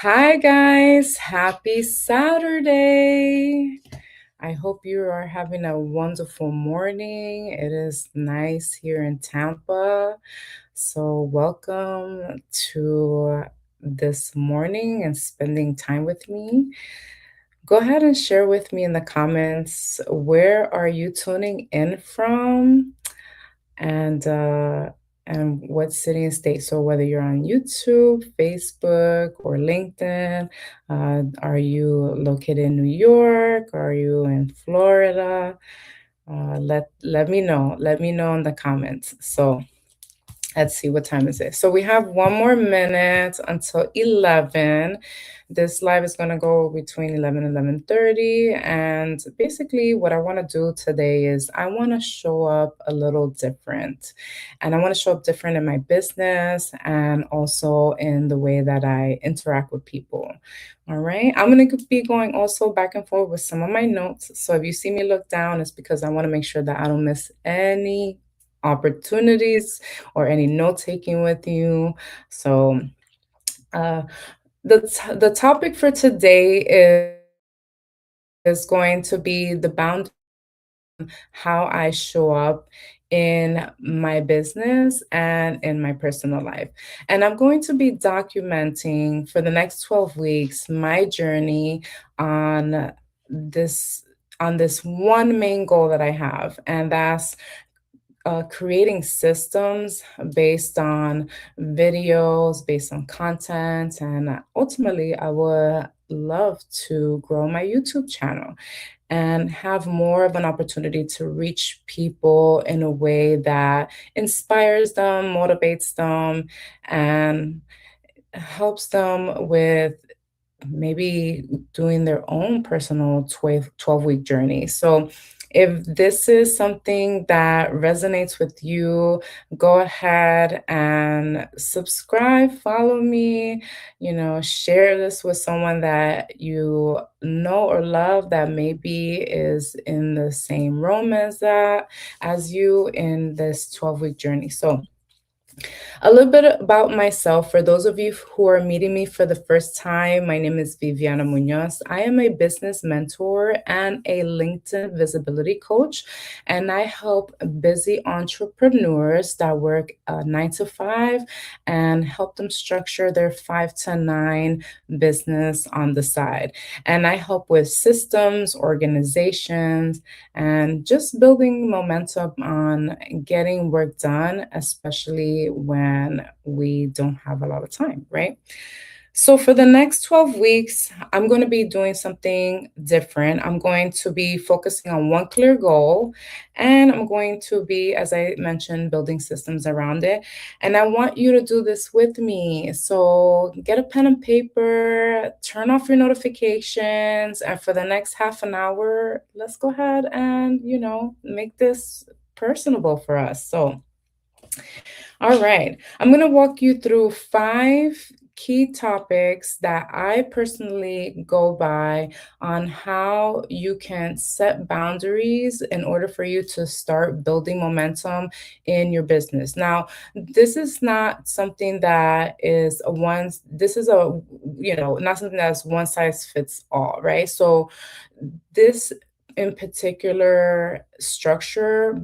Hi, guys. Happy Saturday. I hope you are having a wonderful morning. It is nice here in Tampa. So, welcome to this morning and spending time with me. Go ahead and share with me in the comments where are you tuning in from? and what city and state. So whether you're on YouTube, Facebook, or LinkedIn, are you located in New York? Are you in Florida? Let me know. Let me know in the comments. So let's see, what time is it? So we have one more minute until 11. This live is going to go between 11 and 11:30. And basically, what I want to do today is I want to show up a little different. And I want to show up different in my business and also in the way that I interact with people. All right. I'm going to be going also back and forth with some of my notes. So if you see me look down, it's because I want to make sure that I don't miss any opportunities or any note taking with you. So, uh, the topic for today is going to be the bound how I show up in my business and in my personal life. And I'm going to be documenting for the next 12 weeks my journey on this this one main goal that I have, and that's creating systems based on videos, based on content, and ultimately, I would love to grow my YouTube channel and have more of an opportunity to reach people in a way that inspires them, motivates them, and helps them with maybe doing their own personal 12-week journey. So, if this is something that resonates with you, go ahead and subscribe, follow me, share this with someone that you know or love that maybe is in the same realm as you in this 12-week journey. So, a little bit about myself for those of you who are meeting me for the first time. My name is Viviana Munoz. I am a business mentor and a LinkedIn visibility coach, and I help busy entrepreneurs that work 9 to 5 and help them structure their 5 to 9 business on the side. And I help with systems, organizations, and just building momentum on getting work done, especially when we don't have a lot of time, right? So, for the next 12 weeks, I'm going to be doing something different. I'm going to be focusing on one clear goal, and I'm going to be, as I mentioned, building systems around it. And I want you to do this with me. So, get a pen and paper, turn off your notifications, and for the next half an hour, let's go ahead and, make this personable for us. So, all right. I'm going to walk you through 5 key topics that I personally go by on how you can set boundaries in order for you to start building momentum in your business. Now, this is not something that is this is not something that's one size fits all, right? So, this in particular structure,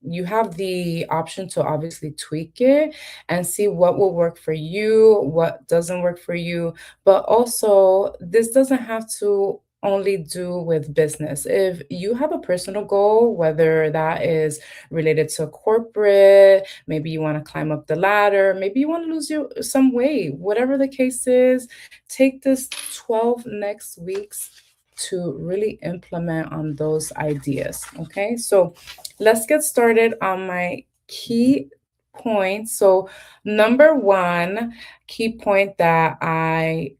you have the option to obviously tweak it and see what will work for you, what doesn't work for you. But also, this doesn't have to only do with business. If you have a personal goal, whether that is related to corporate, maybe you want to climb up the ladder, maybe you want to lose some weight, whatever the case is, take this 12 next weeks to really implement on those ideas. Okay, so let's get started on my key points. So, number one key point that I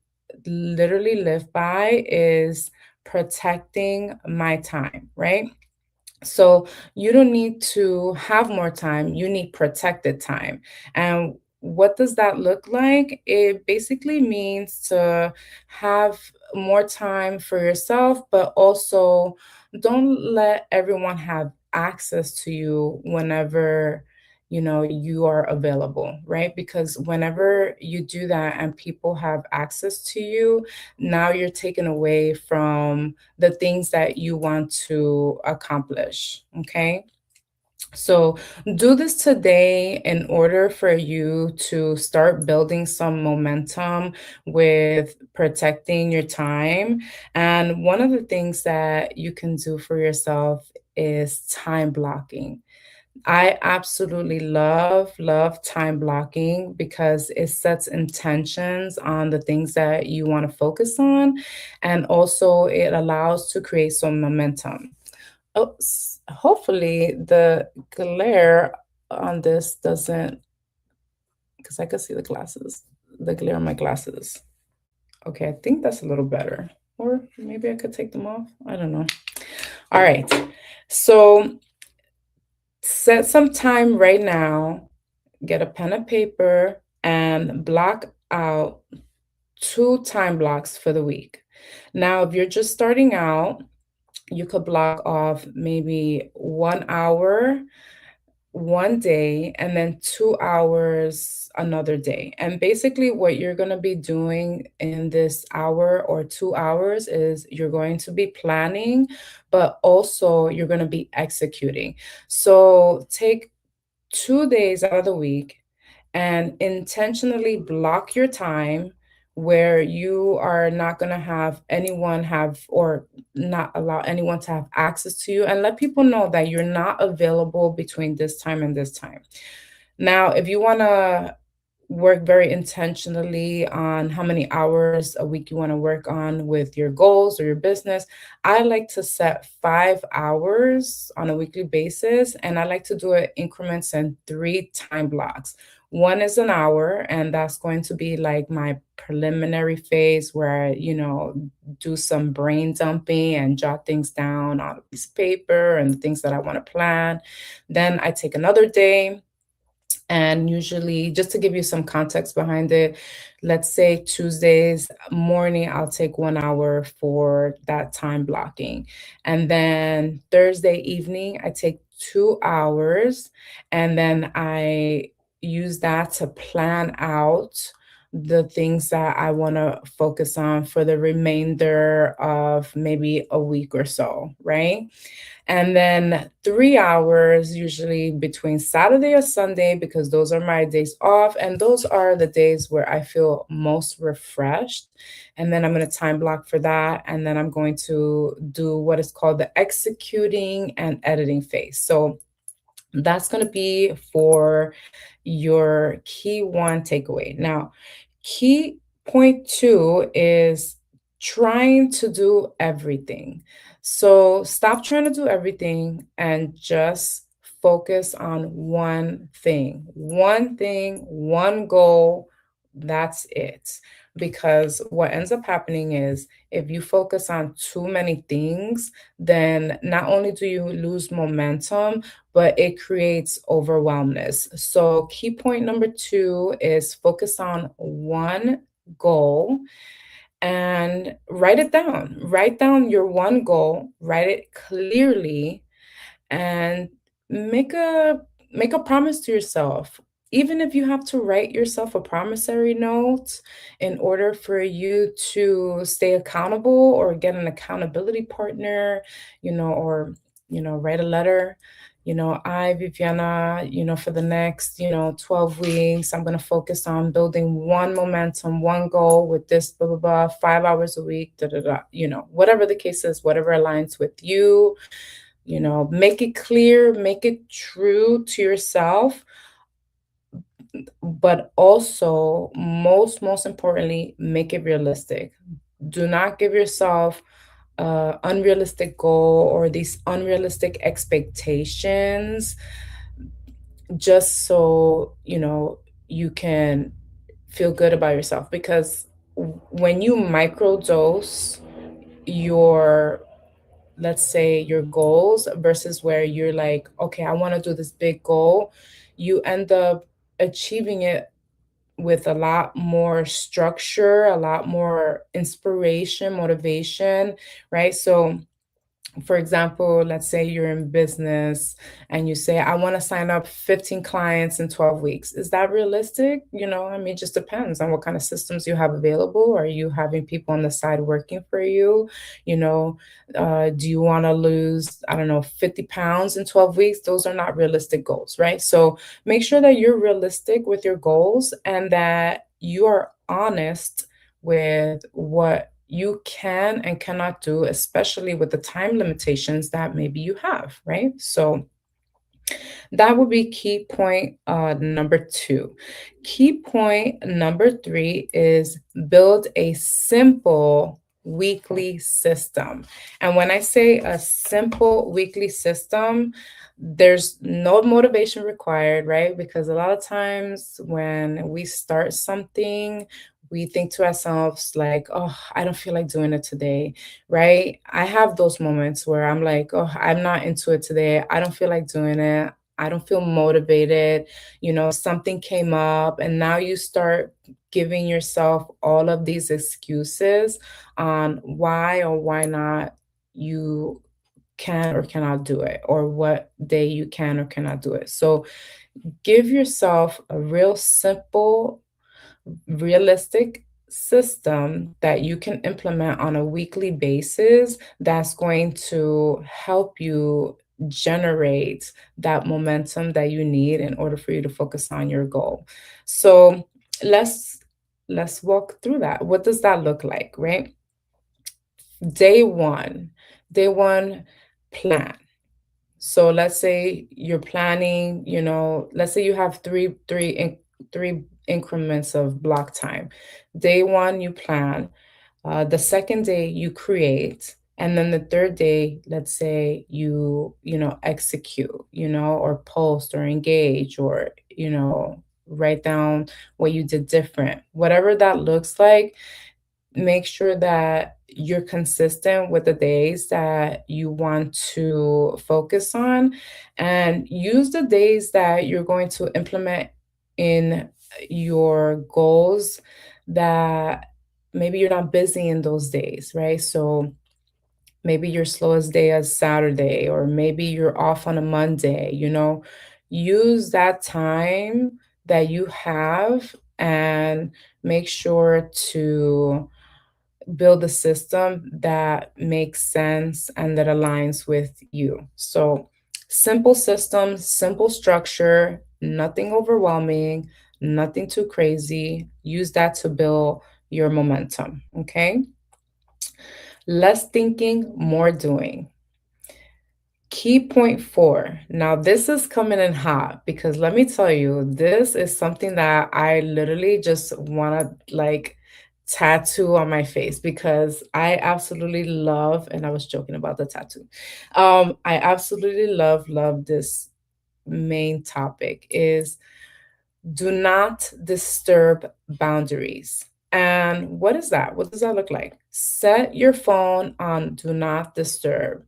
literally live by is protecting my time, right? So you don't need to have more time, you need protected time. And what does that look like? It basically means to have more time for yourself, but also don't let everyone have access to you whenever you are available, right? Because whenever you do that and people have access to you, now you're taken away from the things that you want to accomplish, okay? So do this today in order for you to start building some momentum with protecting your time. And one of the things that you can do for yourself is time blocking. I absolutely love time blocking because it sets intentions on the things that you want to focus on. And also, it allows to create some momentum. Oh, hopefully the glare on this doesn't, because I can see the glare on my glasses. Okay, I think that's a little better. Or maybe I could take them off. I don't know. All right. So set some time right now, get a pen and paper, and block out 2 time blocks for the week. Now, if you're just starting out, you could block off maybe 1 hour one day and then 2 hours another day. And basically, what you're going to be doing in this hour or 2 hours is you're going to be planning, but also you're going to be executing. So take 2 days out of the week and intentionally block your time where you are not going to have anyone have or not allow anyone to have access to you, and let people know that you're not available between this time and this time. Now, if you want to work very intentionally on how many hours a week you want to work on with your goals or your business, I like to set 5 hours on a weekly basis, and I like to do it increments in 3 time blocks. One is an hour, and that's going to be like my preliminary phase where I do some brain dumping and jot things down on a piece of paper and the things that I want to plan. Then I take another day, and usually, just to give you some context behind it, let's say Tuesdays morning, I'll take 1 hour for that time blocking. And then Thursday evening, I take 2 hours. And then I use that to plan out the things that I want to focus on for the remainder of maybe a week or so, right? And then 3 hours, usually between Saturday or Sunday, because those are my days off. And those are the days where I feel most refreshed. And then I'm going to time block for that. And then I'm going to do what is called the executing and editing phase. So that's going to be for your key one takeaway. Now, key point two is trying to do everything. So stop trying to do everything and just focus on one thing, one goal. That's it. Because what ends up happening is if you focus on too many things, then not only do you lose momentum, but it creates overwhelmness. So, key point number two is focus on one goal and write it down. Write down your one goal, write it clearly, and make a make a promise to yourself. Even if you have to write yourself a promissory note in order for you to stay accountable or get an accountability partner, or write a letter. I, Viviana, for the next, 12 weeks, I'm going to focus on building one momentum, one goal with this, blah, blah, blah, 5 hours a week, da, da, da, whatever the case is, whatever aligns with you. Make it clear, make it true to yourself, but also most importantly, make it realistic. Do not give yourself unrealistic goal or these unrealistic expectations just so you can feel good about yourself, because when you microdose your, let's say, your goals versus where you're like, okay, I want to do this big goal, you end up achieving it with a lot more structure, a lot more inspiration, motivation, right? So For example, let's say you're in business and you say, I want to sign up 15 clients in 12 weeks. Is that realistic? I mean, it just depends on what kind of systems you have available. Are you having people on the side working for you? You know, do you want to lose, I don't know, 50 pounds in 12 weeks? Those are not realistic goals, right? So make sure that you're realistic with your goals and that you are honest with what you can and cannot do, especially with the time limitations that maybe you have, right? So that would be key point number two. Key point number three is build a simple weekly system. And when I say a simple weekly system, there's no motivation required, right? Because a lot of times when we start something, we think to ourselves, like, oh, I don't feel like doing it today, right? I have those moments where I'm like, oh, I'm not into it today. I don't feel like doing it. I don't feel motivated. Something came up, and now you start giving yourself all of these excuses on why or why not you can or cannot do it, or what day you can or cannot do it. So give yourself a real simple, realistic system that you can implement on a weekly basis that's going to help you generate that momentum that you need in order for you to focus on your goal. So let's let's walk through that. What does that look like, right? Day 1. Day 1, plan. So let's say you're planning, let's say you have three increments of block time. Day 1, you plan. The second day, you create. And then the third day, let's say you execute, or post or engage, or, write down what you did different. Whatever that looks like, make sure that you're consistent with the days that you want to focus on, and use the days that you're going to implement in your goals that maybe you're not busy in those days, right? So maybe your slowest day is Saturday, or maybe you're off on a Monday, use that time that you have and make sure to build a system that makes sense and that aligns with you. So, simple system, simple structure, nothing overwhelming, nothing too crazy. Use that to build your momentum. Okay. Less thinking, more doing. Key point 4. Now, this is coming in hot because let me tell you, this is something that I literally just want to like tattoo on my face because I absolutely love, and I was joking about the tattoo. I absolutely love this main topic is do not disturb boundaries. And what is that? What does that look like? Set your phone on do not disturb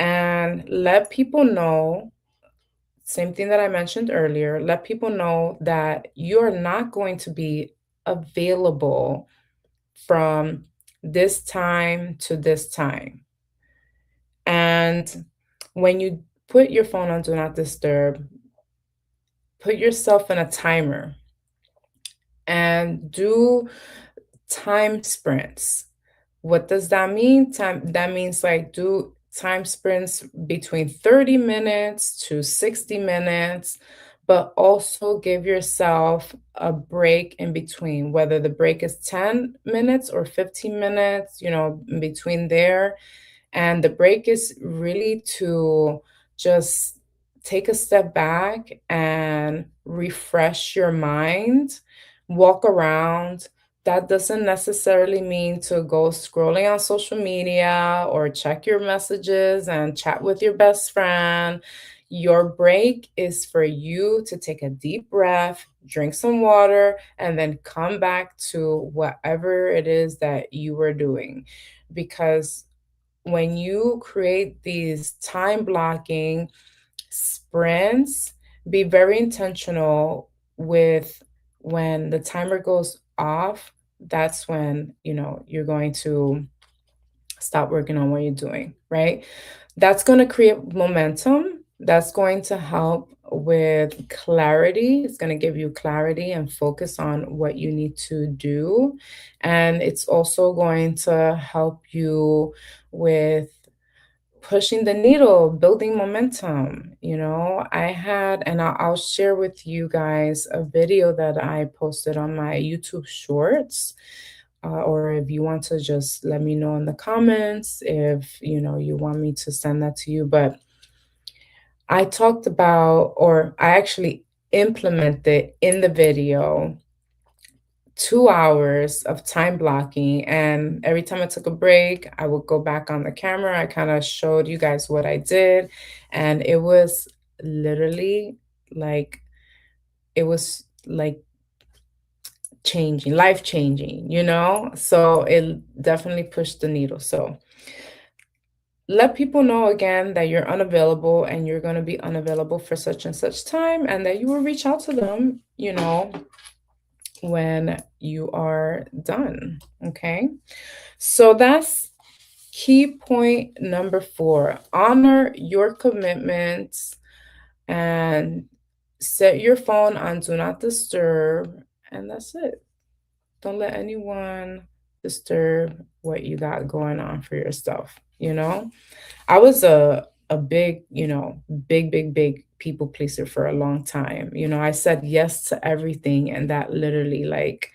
and let people know, same thing that I mentioned earlier, let people know that you're not going to be available from this time to this time. And when you put your phone on do not disturb, put yourself in a timer and do time sprints. What does that mean? That means like do time sprints between 30 minutes to 60 minutes, but also give yourself a break in between, whether the break is 10 minutes or 15 minutes, in between there. And the break is really to just take a step back and refresh your mind, walk around. That doesn't necessarily mean to go scrolling on social media or check your messages and chat with your best friend. Your break is for you to take a deep breath, drink some water, and then come back to whatever it is that you were doing. Because when you create these time blocking sprints, be very intentional with when the timer goes off. That's when you're going to Stop working on what you're doing, right? That's going to create momentum. That's going to help with clarity. It's going to give you clarity and focus on what you need to do. And it's also going to help you with pushing the needle, building momentum. I had, and I'll share with you guys a video that I posted on my YouTube shorts. Or if you want to just let me know in the comments if you want me to send that to you. But I talked about, or I actually implemented in the video 2 hours of time blocking. And every time I took a break, I would go back on the camera. I kind of showed you guys what I did. And it was literally like, it was like changing, life changing. So it definitely pushed the needle. So let people know again that you're unavailable and you're going to be unavailable for such and such time, and that you will reach out to them, when you are done. Okay. So that's key point number 4. Honor your commitments and set your phone on do not disturb. And that's it. Don't let anyone disturb what you got going on for yourself. I was a big, big people pleaser for a long time. I said yes to everything, and that literally, like,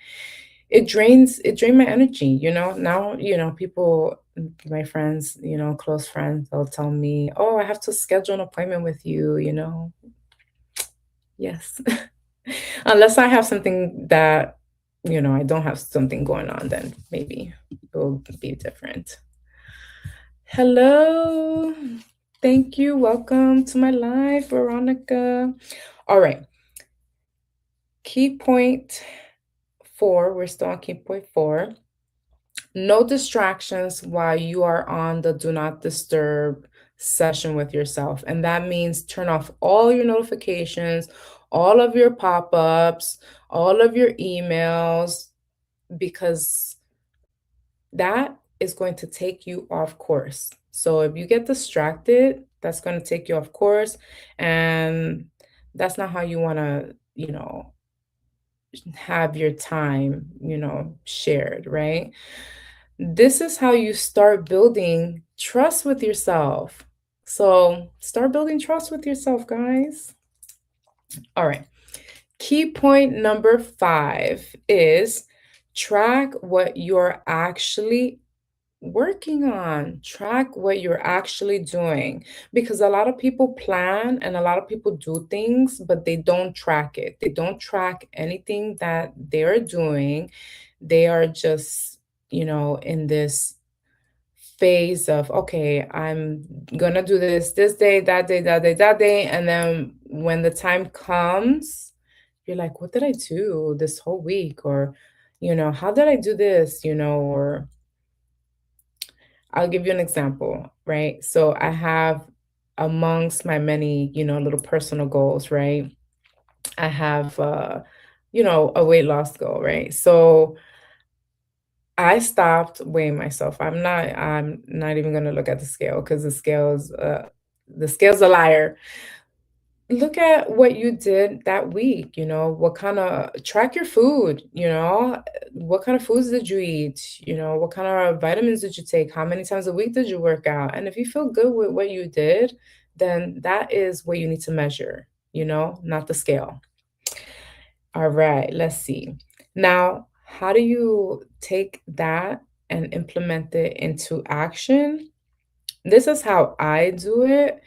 it drained my energy. Now, people, my friends, close friends, they'll tell me, "Oh, I have to schedule an appointment with you." Yes. Unless I have something that, I don't have something going on, then maybe it will be different. Hello. Thank you. Welcome to my live, Veronica. All right. Key point 4. We're still on key point 4. No distractions while you are on the do not disturb session with yourself. And that means turn off all your notifications, all of your pop ups, all of your emails, because that is going to take you off course. So if you get distracted, that's going to take you off course. And that's not how you want to, have your time, shared, right? This is how you start building trust with yourself. So start building trust with yourself, guys. All right. Key point number 5 is track what you're actually working on. Track what you're actually doing, because a lot of people plan and a lot of people do things, but they don't track it. They don't track anything that they're doing. They are just, in this phase of, okay, I'm gonna do this day, that day, that day, that day. And then when the time comes, you're like, what did I do this whole week? Or, how did I do this? Or I'll give you an example, right? So I have, amongst my many, little personal goals, right? I have, a weight loss goal, right? So I stopped weighing myself. I'm not even gonna look at the scale, because the scale's a liar. Look at what you did that week, what kind of track your food, what kind of foods did you eat, what kind of vitamins did you take, how many times a week did you work out? And if you feel good with what you did, then that is what you need to measure, not the scale. All right, let's see. Now, how do you take that and implement it into action? This is how I do it.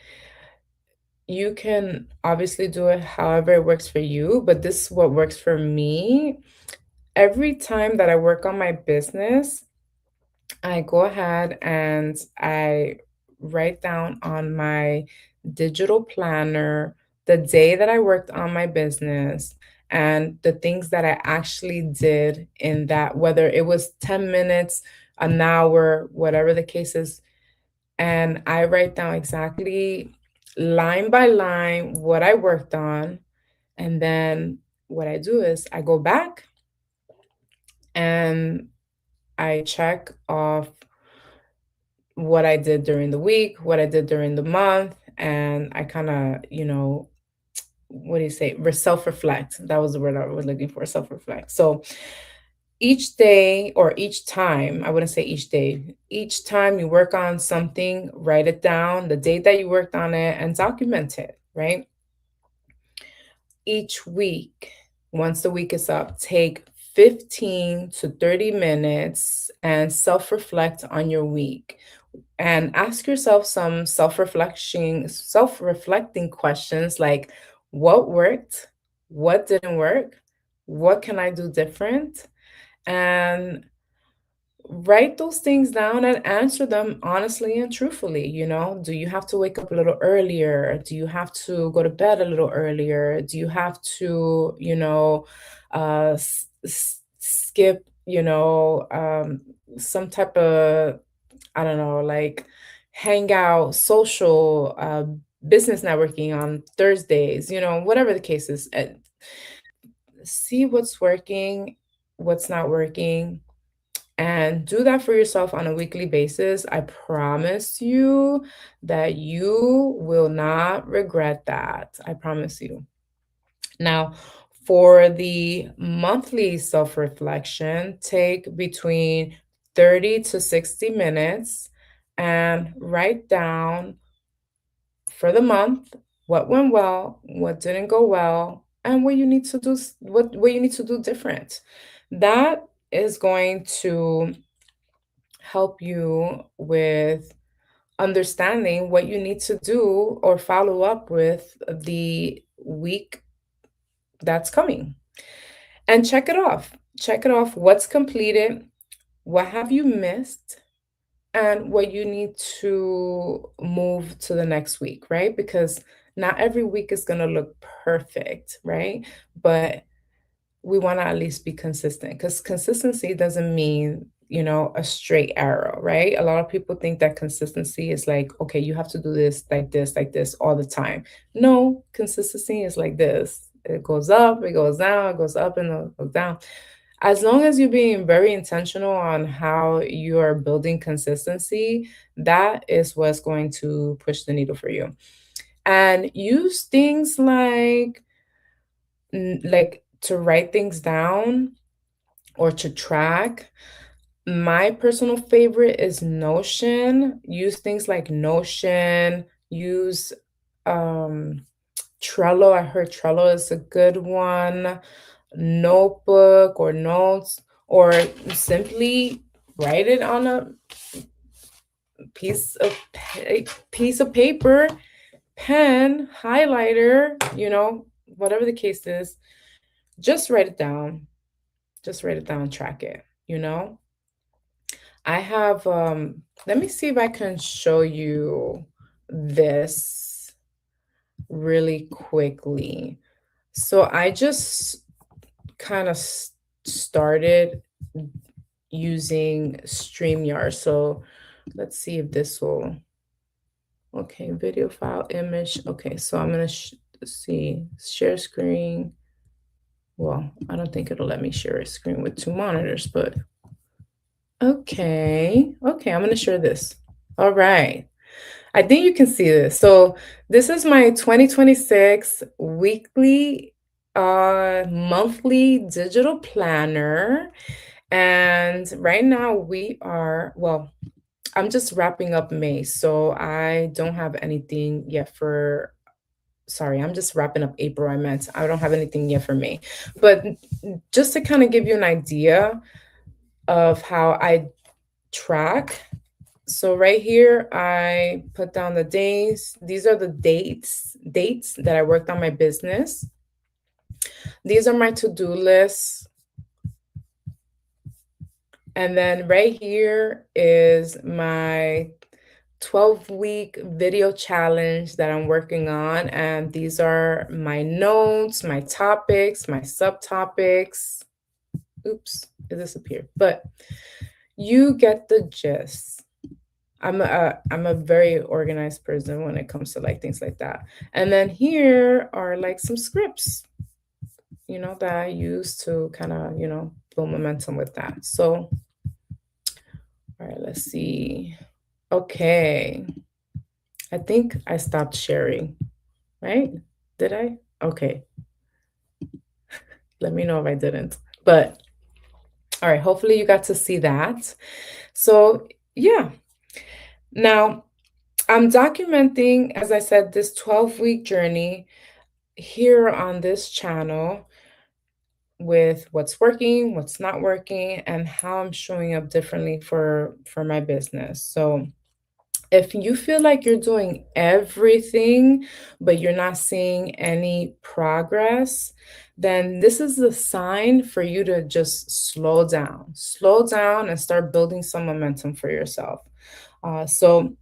You can obviously do it however it works for you, but this is what works for me. Every time that I work on my business, I go ahead and I write down on my digital planner the day that I worked on my business and the things that I actually did in that, whether it was 10 minutes, an hour, whatever the case is. And I write down exactly line by line what I worked on. And then what I do is I go back and I check off what I did during the week, what I did during the month, and I kind of, what do you say? Self reflect. That was the word I was looking for, self reflect. So each day or each time, I wouldn't say each day, each time you work on something, write it down, the date that you worked on it, and document it, right? Each week, once the week is up, take 15 to 30 minutes and self reflect on your week and ask yourself some self reflecting questions like what worked, what didn't work, what can I do different, and write those things down and answer them honestly and truthfully. Do you have to wake up a little earlier? Do you have to go to bed a little earlier? Do you have to, skip, some type of, I don't know, like hangout, social, business networking on Thursdays, whatever the case is. See what's working, what's not working, and do that for yourself on a weekly basis. I promise you that you will not regret that. I promise you. Now, for the monthly self reflection, take between 30 to 60 minutes and write down for the month what went well, what didn't go well, and what you need to do, what you need to do different. That is going to help you with understanding what you need to do or follow up with the week that's coming. And check it off. Check it off what's completed, what have you missed, and what you need to move to the next week, right? Because not every week is going to look perfect, right? But we want to at least be consistent because consistency doesn't mean, a straight arrow, right? A lot of people think that consistency is like, okay, you have to do this, like this all the time. No, consistency is like this. It goes up, it goes down, it goes up and it goes down. As long as you're being very intentional on how you are building consistency, that is what's going to push the needle for you. And use things like to write things down or to track. My personal favorite is Notion. Use things like Notion, use um Trello. I heard Trello is a good one. Notebook or notes, or simply write it on a piece of paper, pen, highlighter, whatever the case is. Just write it down. Just write it down, track it. I have let me see if I can show you this really quickly. So I just kind of started using StreamYard. So let's see if this will, okay, video file, image. Okay, so I'm gonna see, share screen. Well, I don't think it'll let me share a screen with two monitors, but okay. Okay, I'm gonna share this. All right. I think you can see this. So this is my 2026 weekly, monthly digital planner. And right now well, I'm just wrapping up May. So I don't have anything yet sorry, I'm just wrapping up April. I don't have anything yet for May. But just to kind of give you an idea of how I track. So right here, I put down the days. These are the dates that I worked on my business. These are my to-do lists. And then right here is my 12-week video challenge that I'm working on. And these are my notes, my topics, my subtopics. Oops, it disappeared. But you get the gist. I'm a very organized person when it comes to like things like that. And then here are like some scripts, that I use to kind of, build momentum with that. So, all right, let's see. Okay. I think I stopped sharing, right? Did I? Okay. Let me know if I didn't. But all right, hopefully you got to see that. So, yeah. Now, I'm documenting, as I said, this 12-week journey here on this channel with what's working, what's not working, and how I'm showing up differently for my business. So, if you feel like you're doing everything, but you're not seeing any progress, then this is a sign for you to just slow down and start building some momentum for yourself. So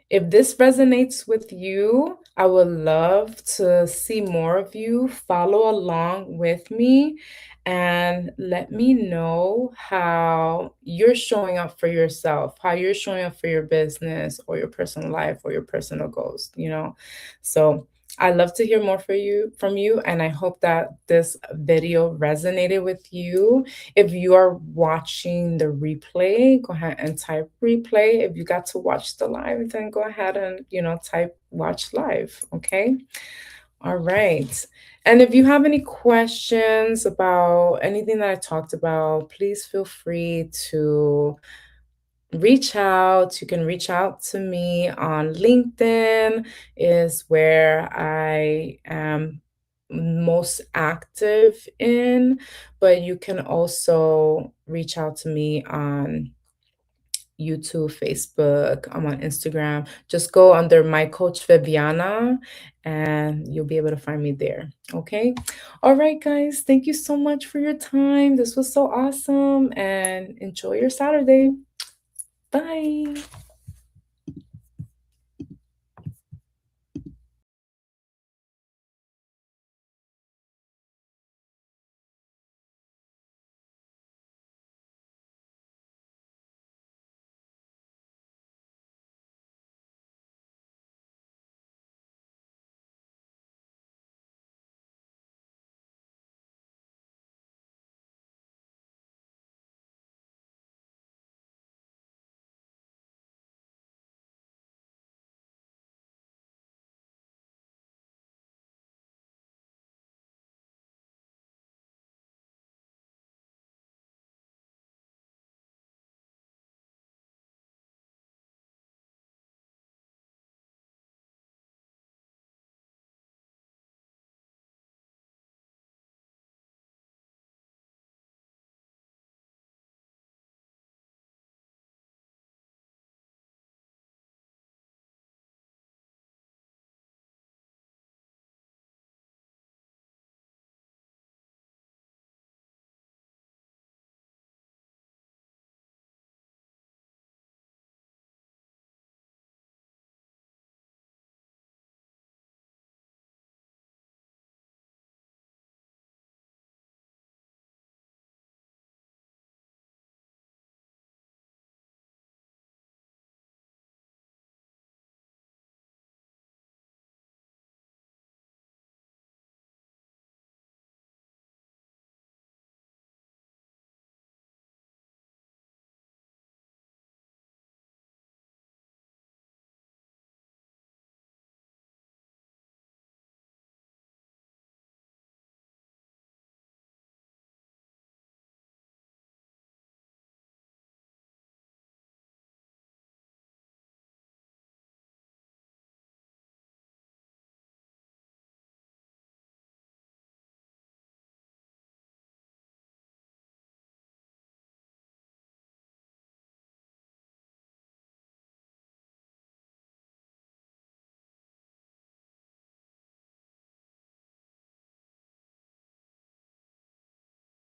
if this resonates with you, I would love to see more of you follow along with me and let me know how you're showing up for yourself, how you're showing up for your business or your personal life or your personal goals, you know? So I love to hear more from you, and I hope that this video resonated with you. If you are watching the replay, go ahead and type replay. If you got to watch the live, then go ahead and, type watch live. Okay. All right. And if you have any questions about anything that I talked about, please feel free to reach out. You can reach out to me on LinkedIn, is where I am most active in, but you can also reach out to me on YouTube, Facebook, I'm on Instagram. Just go under my coach Viviana and you'll be able to find me there. Okay. All right, guys. Thank you so much for your time. This was so awesome and enjoy your Saturday. Bye.